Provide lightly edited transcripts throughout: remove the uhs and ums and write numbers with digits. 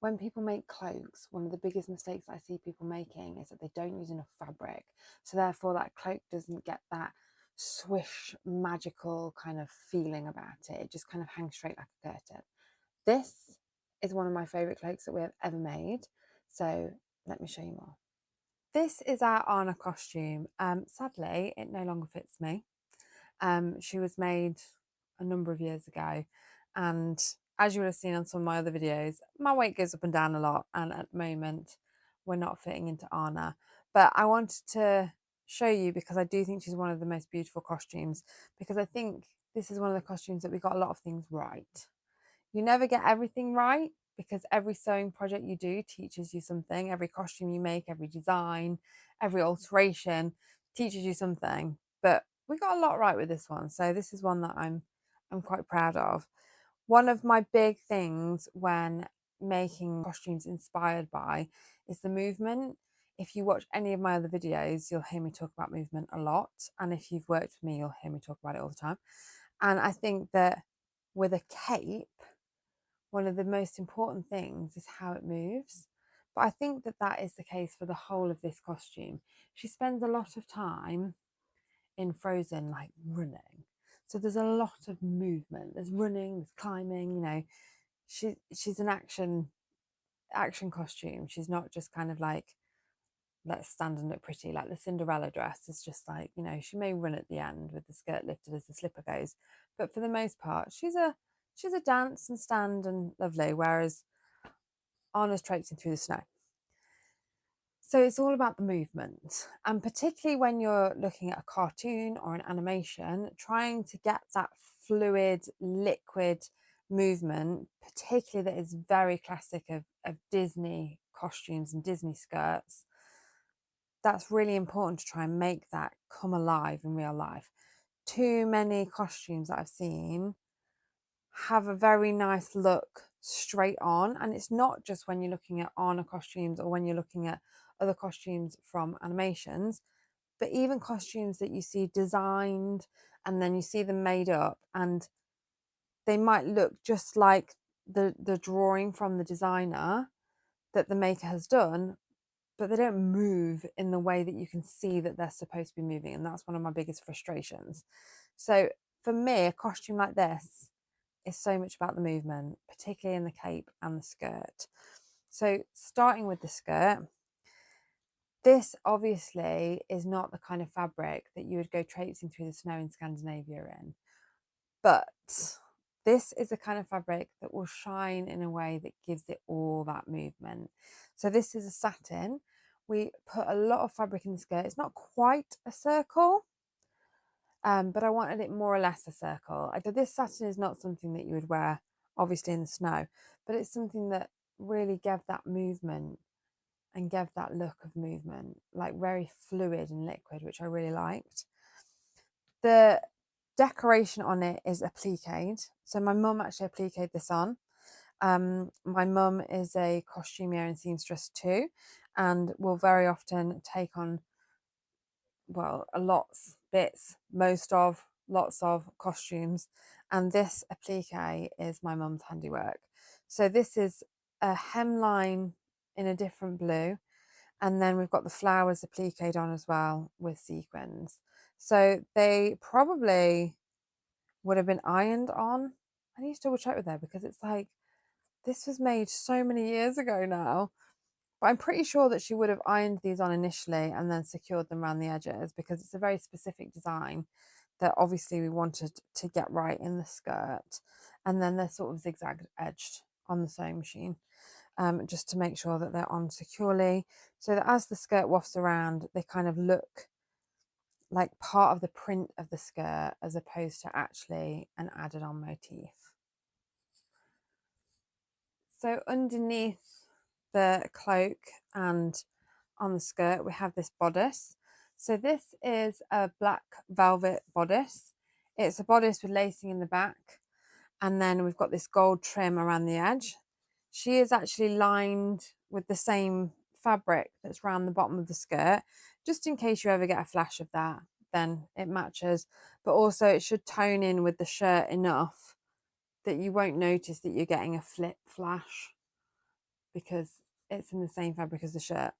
When people make cloaks, one of the biggest mistakes I see people making is that they don't use enough fabric. So therefore that cloak doesn't get that swish magical kind of feeling about it. It just kind of hangs straight like a curtain. This is one of my favourite cloaks that we have ever made. So let me show you more. This is our Anna costume. Sadly, it no longer fits me. She was made a number of years ago, and as you would have seen on some of my other videos, my weight goes up and down a lot, and at the moment we're not fitting into Anna. But I wanted to show you because I do think she's one of the most beautiful costumes, because I think this is one of the costumes that we got a lot of things right. You never get everything right because every sewing project you do teaches you something. Every costume you make, every design, every alteration teaches you something. But we got a lot right with this one. So this is one that I'm quite proud of. One of my big things when making costumes inspired by is the movement. If you watch any of my other videos, you'll hear me talk about movement a lot. And if you've worked with me, you'll hear me talk about it all the time. And I think that with a cape, one of the most important things is how it moves. But I think that that is the case for the whole of this costume. She spends a lot of time in Frozen, like running. So there's a lot of movement. There's running, there's climbing. She's an action costume. She's not just kind of like, let's stand and look pretty. Like the Cinderella dress is just like, she may run at the end with the skirt lifted as the slipper goes, but for the most part, she's a dance and stand and lovely. Whereas Anna's traipsing through the snow. So it's all about the movement. And particularly when you're looking at a cartoon or an animation, trying to get that fluid, liquid movement, particularly that is very classic of Disney costumes and Disney skirts, that's really important to try and make that come alive in real life. Too many costumes that I've seen have a very nice look straight on, and it's not just when you're looking at Anna costumes or when you're looking at other costumes from animations, but even costumes that you see designed and then you see them made up, and they might look just like the drawing from the designer that the maker has done, but they don't move in the way that you can see that they're supposed to be moving, and that's one of my biggest frustrations. So for me, a costume like this is so much about the movement, particularly in the cape and the skirt. So starting with the skirt, this obviously is not the kind of fabric that you would go traipsing through the snow in Scandinavia in, but this is the kind of fabric that will shine in a way that gives it all that movement. So this is a satin. We put a lot of fabric in the skirt. It's not quite a circle, but I wanted it more or less a circle. This satin is not something that you would wear, obviously, in the snow, but it's something that really gave that movement and gave that look of movement, like very fluid and liquid, which I really liked. The decoration on it is appliqued. So my mum actually appliqued this on. My mum is a costumier and seamstress too, and will very often take on, well, lots of costumes, and this applique is my mum's handiwork. So this is a hemline in a different blue, and then we've got the flowers appliqued on as well with sequins. So they probably would have been ironed on. I need to double check with her because it's like this was made so many years ago now. But I'm pretty sure that she would have ironed these on initially and then secured them around the edges, because it's a very specific design that obviously we wanted to get right in the skirt. And then they're sort of zigzag edged on the sewing machine, just to make sure that they're on securely, so that as the skirt wafts around, they kind of look like part of the print of the skirt as opposed to actually an added on motif. So underneath the cloak and on the skirt, we have this bodice. So this is a black velvet bodice. It's a bodice with lacing in the back, and then we've got this gold trim around the edge. She is actually lined with the same fabric that's around the bottom of the skirt, just in case you ever get a flash of that, then it matches. But also it should tone in with the shirt enough that you won't notice that you're getting a flip flash. because it's in the same fabric as the shirt.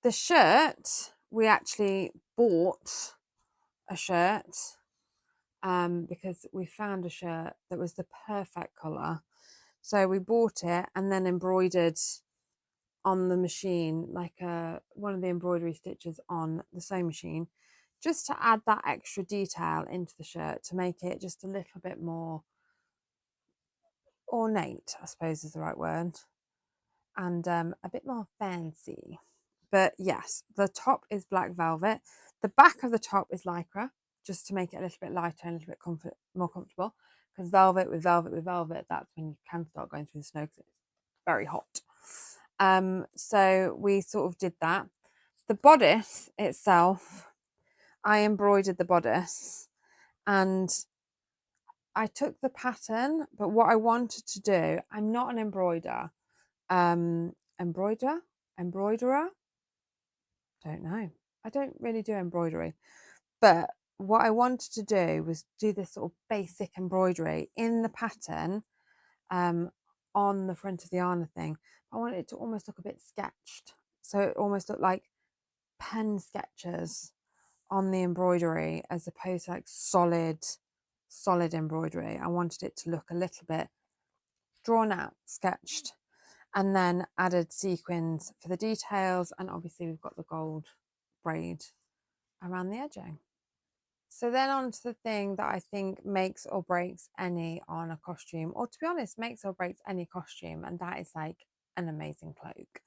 The shirt, we actually bought a shirt because we found a shirt that was the perfect colour. So we bought it and then embroidered on the machine, like one of the embroidery stitches on the sewing machine, just to add that extra detail into the shirt to make it just a little bit more ornate, I suppose is the right word, and a bit more fancy. But yes, the top is black velvet. The back of the top is lycra, just to make it a little bit lighter and a little bit more comfortable. Because velvet with velvet with velvet, that's when you can start going through the snow because it's very hot. So we sort of did that. The bodice itself, I embroidered the bodice, and I took the pattern, but what I wanted to do, I'm not an embroiderer. Embroiderer? Don't know. I don't really do embroidery. But what I wanted to do was do this sort of basic embroidery in the pattern on the front of the Arna thing. I wanted it to almost look a bit sketched. So it almost looked like pen sketches on the embroidery as opposed to like solid embroidery. I wanted it to look a little bit drawn out, sketched, and then added sequins for the details. And obviously we've got the gold braid around the edging. So then on to the thing that I think makes or breaks any on a costume, or to be honest, makes or breaks any costume, and that is like an amazing cloak.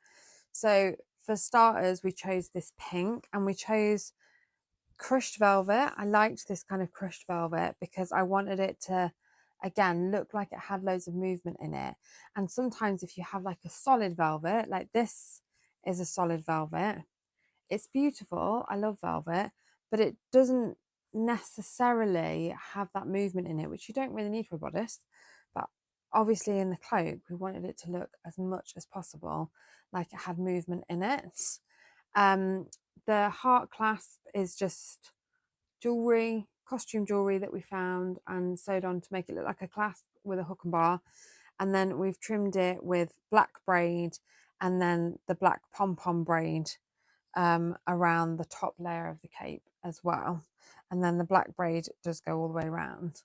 So for starters, we chose this pink, and we chose crushed velvet. I liked this kind of crushed velvet because I wanted it to, again, look like it had loads of movement in it. And sometimes if you have like a solid velvet, like this is a solid velvet, it's beautiful. I love velvet, but it doesn't necessarily have that movement in it, which you don't really need for a bodice. But obviously in the cloak, we wanted it to look as much as possible like it had movement in it. The heart clasp is just jewelry, costume jewelry that we found and sewed on to make it look like a clasp with a hook and bar. And then we've trimmed it with black braid and then the black pom-pom braid around the top layer of the cape as well. And then the black braid does go all the way around.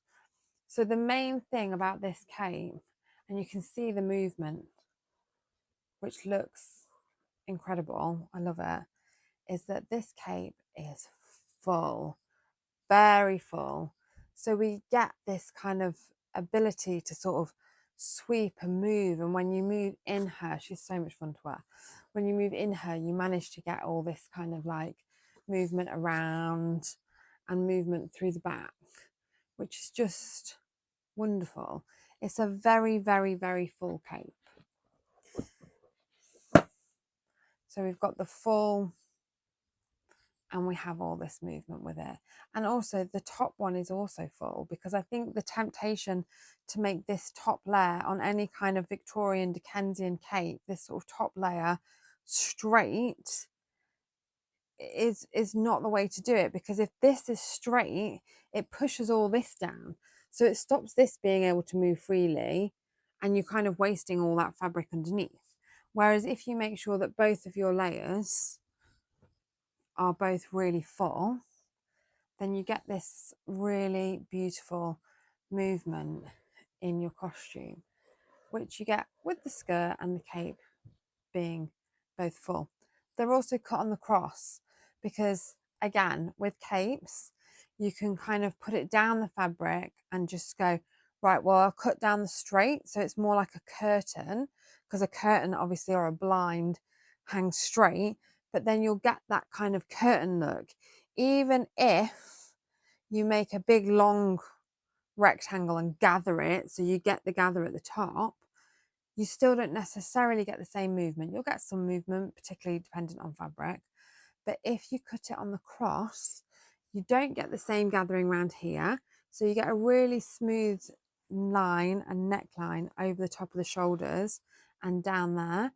So the main thing about this cape, and you can see the movement, which looks incredible, I love it, is that this cape is full, very full. So we get this kind of ability to sort of sweep and move. And when you move in her, she's so much fun to wear. When you move in her, you manage to get all this kind of like movement around and movement through the back, which is just wonderful. It's a very, very, very full cape. So we've got the full, and we have all this movement with it. And also the top one is also full, because I think the temptation to make this top layer on any kind of Victorian Dickensian cape, this sort of top layer straight, is not the way to do it, because if this is straight, it pushes all this down. So it stops this being able to move freely, and you're kind of wasting all that fabric underneath. Whereas if you make sure that both of your layers are both really full, then you get this really beautiful movement in your costume, which you get with the skirt and the cape being both full. They're also cut on the cross because, again, with capes, you can kind of put it down the fabric and just go, right, well, I'll cut down the straight. So it's more like a curtain, because a curtain, obviously, or a blind hangs straight, but then you'll get that kind of curtain look. Even if you make a big long rectangle and gather it, so you get the gather at the top, you still don't necessarily get the same movement. You'll get some movement, particularly dependent on fabric. But if you cut it on the cross, you don't get the same gathering around here. So you get a really smooth line and neckline over the top of the shoulders and down there.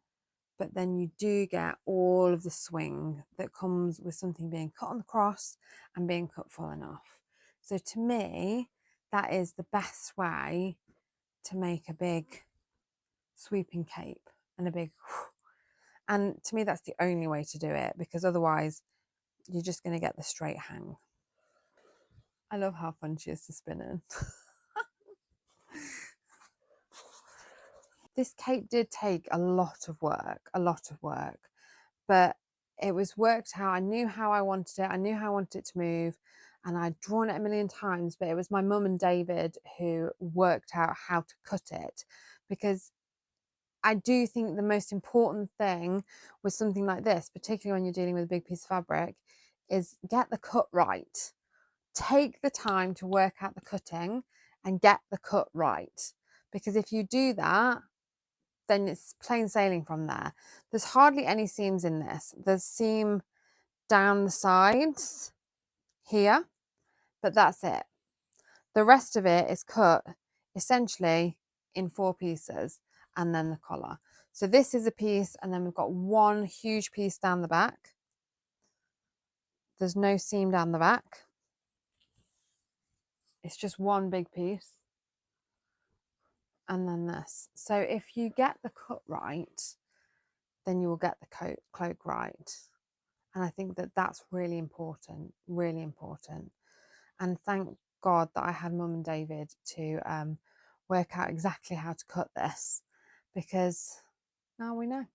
But then you do get all of the swing that comes with something being cut on the cross and being cut full enough. So to me, that is the best way to make a big sweeping cape, and a big and to me that's the only way to do it, because otherwise you're just going to get the straight hang. I love how fun she is to spin in. This cape did take a lot of work, but it was worked out. I knew how I wanted it. I knew how I wanted it to move, and I'd drawn it a million times, but it was my mum and David who worked out how to cut it, because I do think the most important thing with something like this, particularly when you're dealing with a big piece of fabric, is get the cut right. Take the time to work out the cutting and get the cut right, because if you do that, then it's plain sailing from there. There's hardly any seams in this. There's seam down the sides here, but that's it. The rest of it is cut essentially in 4 pieces and then the collar. So this is a piece, and then we've got one huge piece down the back. There's no seam down the back. It's just one big piece. And then this. So if you get the cut right, then you will get the cloak right. And I think that that's really important, really important. And thank God that I had Mum and David to work out exactly how to cut this, because now we know.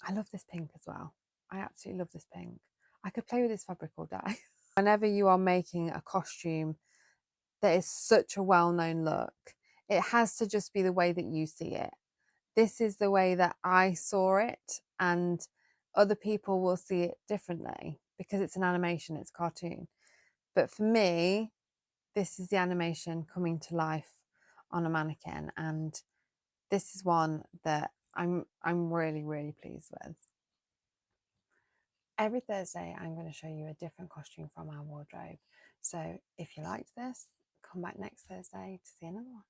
I love this pink as well. I absolutely love this pink. I could play with this fabric all day. Whenever you are making a costume that is such a well-known look, it has to just be the way that you see it. This is the way that I saw it, and other people will see it differently because it's an animation, it's a cartoon. But for me, this is the animation coming to life on a mannequin, and this is one that I'm really, really pleased with. Every Thursday, I'm going to show you a different costume from our wardrobe. So if you liked this, come back next Thursday to see another one.